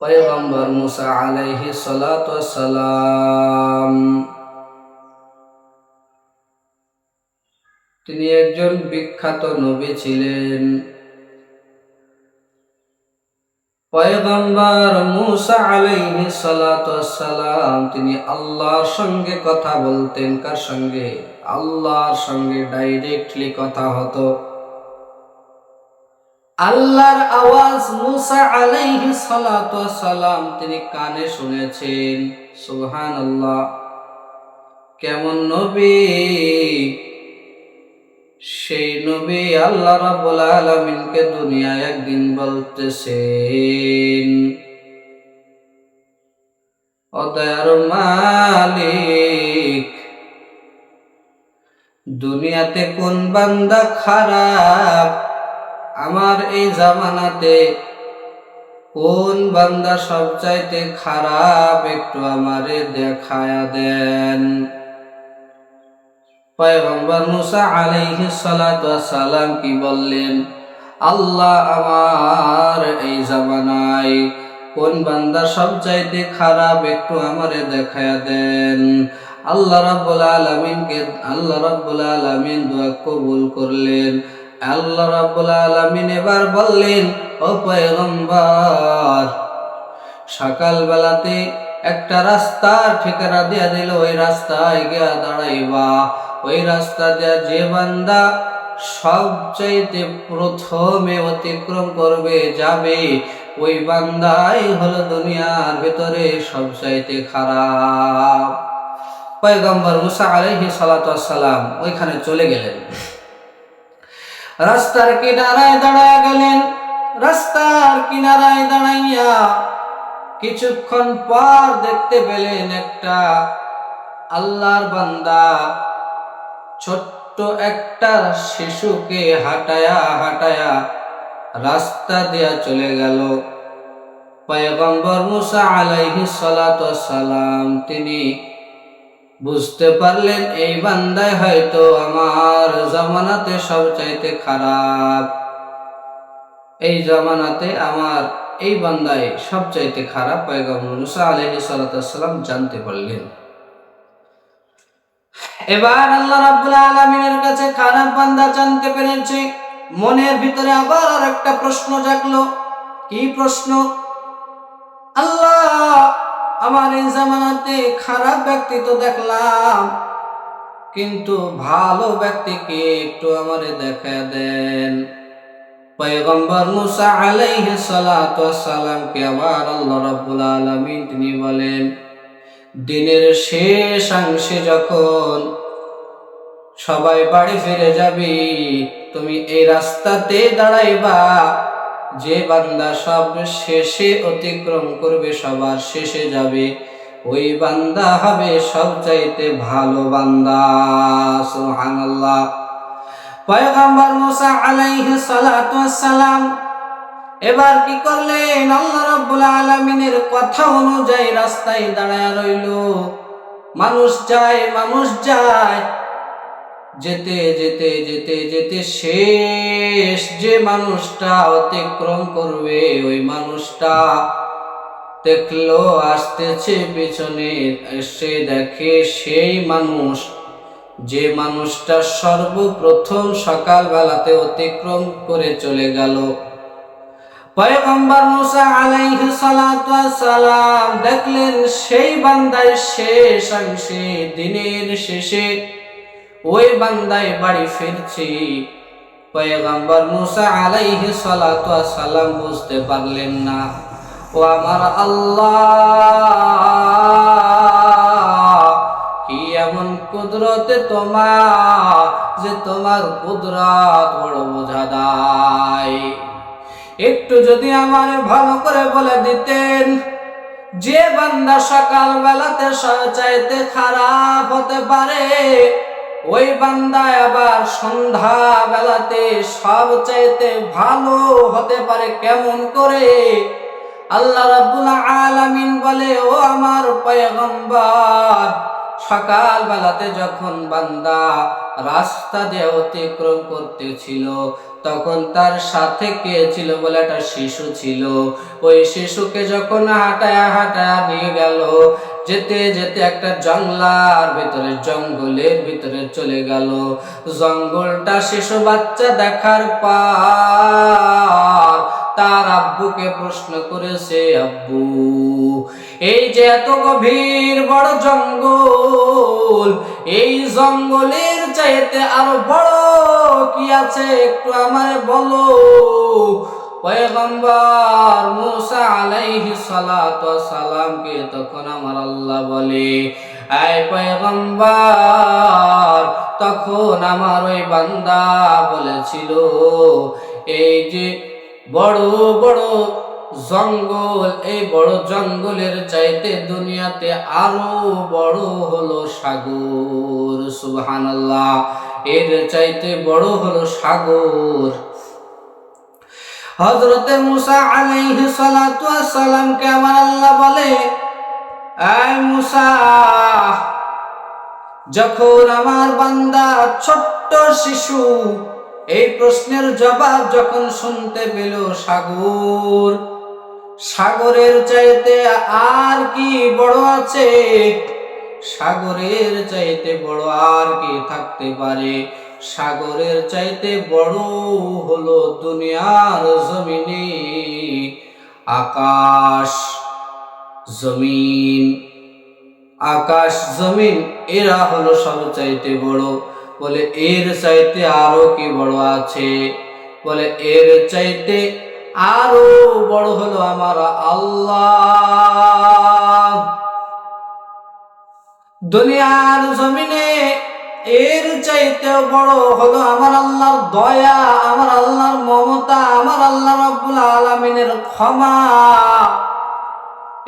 পয়গম্বর মুসা আলাইহিস সালাতু ওয়াস সালাম তিনি একজন বিখ্যাত নবী ছিলেন। পয়গম্বর মুসা আলাইহিস সালাতু ওয়াস সালাম তিনি আল্লাহর সঙ্গে কথা বলতেন। কার সঙ্গে? আল্লাহর সঙ্গে ডাইরেক্টলি কথা হতো। আল্লাহর আওয়াজ মুসা আলাইহিস সালাতু ওয়াস সালাম তিনি কানে শুনেছেন। সুবহানাল্লাহ। কেমন নবী! সেই নবী আল্লাহ রাব্বুল আলামিনকে দুনিয়ায় একদিন বলতেছেন, ও দয়ার মালিক, দুনিয়াতে কোন বান্দা খারাপ, আমার এই জামানাতে কোন বান্দা সবচাইতে খারাপ, একটু আমারে দেখায়া দেন। পয়গম্বর মুসা আলাইহিস সালাতু ওয়াস সালাম কি বললেন? আল্লাহ, আমার এই জামানায় কোন বান্দা সবচাইতে খারাপ, একটু আমারে দেখায়া দেন। আল্লাহ রাব্বুল আলামিন দোয়া কবুল করলেন। আল্লাহ রাব্বুল আলামিন এবার বললেন, ও পয়গম্বর, সকাল বেলাতে একটা রাস্তার ঠিকানা দিয়া দিল, ওই রাস্তায় গিয়া দাঁড়াইবা। ওই রাস্তা দিয়া যে বান্দা সবচাইতে প্রথমে অতিক্রম করবে, যাবে, ওই বান্দাই হলো দুনিয়ার ভিতরে সবচাইতে খারাপ। পয়গম্বর মুসা আলাইহিস সালাতু ওয়াস সালাম ওইখানে চলে গেলেন। রাস্তার কিনারায় দাঁড়ায় গেলেন। রাস্তার কিনারায় দাঁড়াইয়া কিছুক্ষণ পর দেখতে পেলেন একটা আল্লাহর বান্দা ছোট্ট একটা শিশুকে হাঁটায়া হাঁটায়া রাস্তা দিয়া চলে গেল। পয়গম্বর মুসা আলাইহিস সালাতু ওয়াস সালাম তিনি বুঝতে পারলেন, এই বান্দাই হয়তো আমার জামানাতে সবচাইতে খারাপ, এই জামানাতে আমার এই বান্দাই সবচাইতে খারাপ। পয়গম্বর মুসা আলাইহিস সালাতু ওয়াস সালাম জানতে পারলেন। এবার আল্লাহ রাব্বুল আলামিনের কাছে খারাপ বান্দা জানতে পেরেছে। মনের ভিতরে আবার আরেকটা প্রশ্ন জাগলো। কি প্রশ্ন? আল্লাহ, আমার এই জামানাতে খারাপ ব্যক্তি তো দেখলাম, কিন্তু ভালো ব্যক্তিকে একটু আমারে দেখায় দেন। পয়গম্বর মুসা আলাইহিস সালাতু ওয়াস সালামকে আবার আল্লাহ রাব্বুল আলামিন তিনি বলেন, দিনের শেষাংশে যখন সবাই বাড়ি ফিরে যাবি, তুমি এই রাস্তাতে দাঁড়াইবা। যে বান্দা সব শেষে অতিক্রম করবে, সবার শেষে যাবে, ওই বান্দা হবে সবচাইতে ভালো বান্দা। সুবহানাল্লাহ। পয়গম্বর মুসা আলাইহিস সালাতু ওয়াস সালাম এবার কি করলেন? আল্লাহ রাব্বুল আলামিনের কথা অনুযায়ী রাস্তায় দাঁড়ায় রইল। মানুষ যায়, মানুষ যায়, যেতে যেতে যেতে যেতে শেষ যে মানুষটা অতিক্রম করবে, ওই মানুষটা দেখলো আসতেছে পিছনে, এসে দেখে সেই মানুষ, যে মানুষটা সর্বপ্রথম সকাল বেলাতে অতিক্রম করে চলে গেল। পয়গম্বর মুসা আলাইহিস সালাতু ওয়াস সালাম দেখলেন সেই বান্দায় শেষাংশে, দিনের শেষে ওই বান্দায় বাড়ি ফিরছে। পয়গম্বর মুসা আলাইহিস সালাতু ওয়াস সালাম বুঝতে পারলেন না, ও আমার আল্লাহ, কি এমন কুদরতে তোমার যে তোমার কুদরত বড় বোঝাদায়। একটু যদি আমারে ভালো করে বলে দিতেন, যে বান্দা সকাল বেলাতে সবচাইতে খারাপ হতে পারে, ওই বান্দা আবার সন্ধ্যা বেলাতে সবচাইতে ভালো হতে পারে কেমন করে? আল্লাহ রাব্বুল আলামিন বলে, ও আমার পয়গম্বর, সকাল বেলাতে যখন বান্দা রাস্তা দিয়ে অতিক্রম করতেছিল, তখন তার সাথে কে ছিল বলে একটা শিশু ছিল। ওই শিশুকে যখন হাঁটায়া হাঁটায়া নিয়ে গেল, যেতে যেতে একটা জঙ্গলার ভিতরে, জঙ্গলের ভিতরে চলে গেল। জঙ্গলটা শিশু বাচ্চা দেখার পর তার আব্বুকে প্রশ্ন করেছে, আব্বু এই যে এত গভীর বড় জঙ্গল, এই জঙ্গলের চাইতে আরো বড় কি আছে একটু আমারে বলো। পয়গম্বর মুসা আলাইহিস সালাতু ওয়াস সালামকে তখন আমার আল্লাহ বলে, আয় পয়গম্বর, তখন আমার ওই বান্দা বলেছিল, এই যে বড় বড় জঙ্গল, এই বড় জঙ্গলের চাইতে দুনিয়াতে আরো বড় হলো সাগর। সুবহানাল্লাহ, এর চাইতে বড় হলো সাগর। হযরতে মুসা আলাইহিস সালাতু ওয়াস সালামকে আমার আল্লাহ বলে, আয় মুসা, যখন আমার বান্দা ছোট্ট শিশু এই প্রশ্নের জবাব যখন শুনতে পেল, সাগর, সাগরের চাইতে আর কি বড় আছে, সাগরের চাইতে বড় আর কি থাকতে পারে, সাগরের চাইতে বড় হলো দুনিয়ার জমিনে আকাশ জমিন। আকাশ জমিন এরা হলো সবচাইতে বড়। বলে এর চাইতে আরো কি বড় আছে? বলে এর চাইতে আরো বড় হলো আমার আল্লাহ। দুনিয়ার জমিনে এর চাইতে বড় হলো আমার আল্লাহর দয়া, আমার আল্লাহর মমতা, আমার আল্লাহ রাব্বুল আলামিনের ক্ষমা।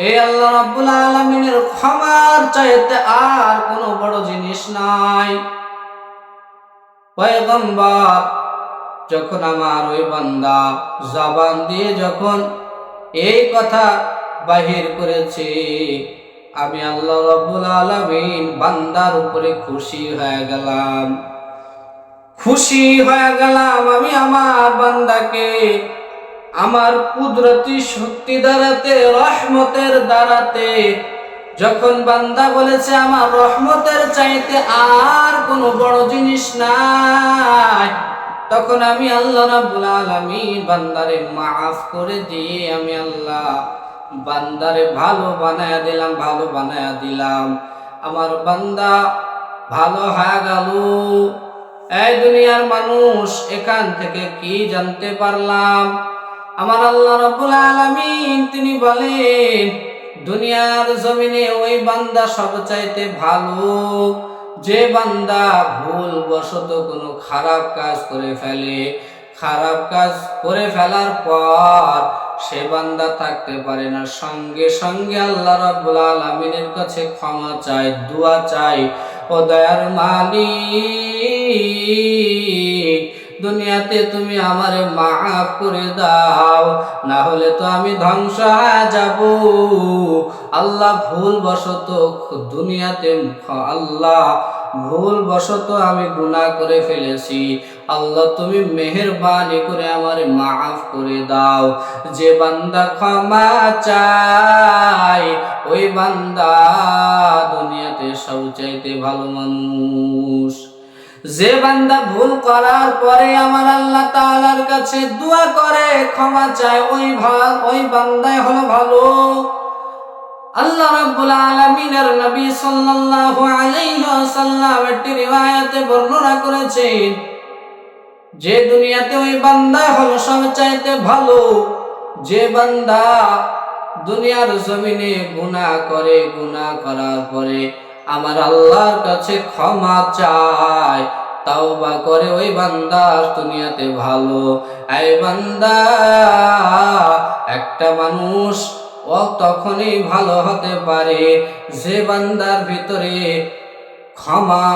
এই আল্লাহ রাব্বুল আলামিনের ক্ষমার চাইতে আর কোনো বড় জিনিস নাই। পয়গম্বর যখন আমার ওই বান্দা জবান দিয়ে যখন এই কথা বাহির করেছে, আমি আল্লাহ রাব্বুল আলামিন বান্দার উপরে খুশি হয়ে গেলাম, খুশি হয়ে গেলাম। আমি আমার বান্দাকে আমার কুদরতি শক্তি দ্বারাতে, রহমতের দ্বারাতে, যখন বান্দা বলেছে আমার রহমতের চাইতে আর কোনো বড় জিনিস নাই, তখন আমি আল্লাহ রাব্বুল আলামিন বান্দারে মাফ করে দিয়ে আমি আল্লাহ বান্দারে ভালো বানায়া দিলাম, ভালো বানায়া দিলাম। আমার বান্দা ভালো হয়ে গেল। এই দুনিয়ার মানুষ, এখান থেকে কি জানতে পারলাম? আমার আল্লাহ রাব্বুল আলামিন তিনি বলেন, দুনিয়ার জমিনে ওই বান্দা সবচাইতে ভালো যে বান্দা ভুল বশত কোনো খারাপ কাজ করে ফেলে। খারাপ কাজ করে ফেলার পর সে বান্দা থাকতে পারে না, সঙ্গে সঙ্গে আল্লাহ রাব্বুল আলামিনের কাছে ক্ষমা চায়, দোয়া চায়, ও দয়ার মালিক, দুনিয়াতে তুমি আমারে মাফ করে দাও, না হলে তো আমি ধ্বংস হয়ে যাব। আল্লাহ ভুল বশত দুনিয়াতে, আল্লাহ ভুল বশত আমি গুনাহ করে ফেলেছি, আল্লাহ তুমি মেহেরবানি করে আমারে মাফ করে দাও। যে বান্দা ক্ষমা চায় ওই বান্দা দুনিয়াতে সবচাইতে ভালো মানুষ। যে বান্দা ভুল করার পরে আমার আল্লাহ তাআলার কাছে দোয়া করে, ক্ষমা চায়, ওই বান্দাই হলো ভালো। আল্লাহ রাব্বুল আলামিনের নবী সাল্লাল্লাহু আলাইহি ওয়াসাল্লাম একটি রিওয়ায়াতে বর্ণনা করেছেন, যে দুনিয়াতে ওই বান্দা হলো সবচাইতে ভালো যে বান্দা দুনিয়ার জমিনে গুনাহ করে, গুনাহ করার পরে আমার আল্লাহর কাছে ক্ষমা চায়, তাওবা করে, ওই বান্দা দুনিয়াতে ভালো। এই বান্দা, একটা মানুষ ও তখনই ভালো হতে পারে যে বান্দার ভিতরে ক্ষমা,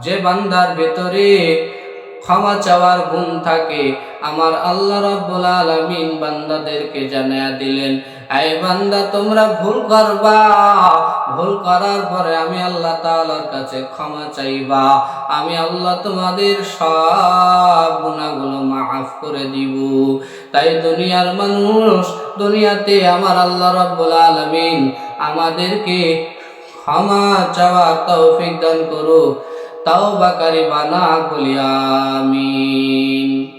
যে বান্দার ভিতরে ক্ষমা চাওয়ার গুণ থাকে। আমার আল্লাহ রাব্বুল আলামিন বান্দাদেরকে জানায়া দিলেন, এই বান্দা তোমরা ভুল করবা, ভুল করার পরে আমি আল্লাহ তাআলার কাছে ক্ষমা চাইবা, আমি আল্লাহ তোমাদের সব গুনাহগুলো মাফ করে দিব। তাই দুনিয়ার মানুষ, দুনিয়াতে আমার আল্লাহ রাব্বুল আলামিন আমাদেরকে ক্ষমা চাওয়ার তৌফিক দান করুক। তাওবাকারী বানাক, বলি আমিন।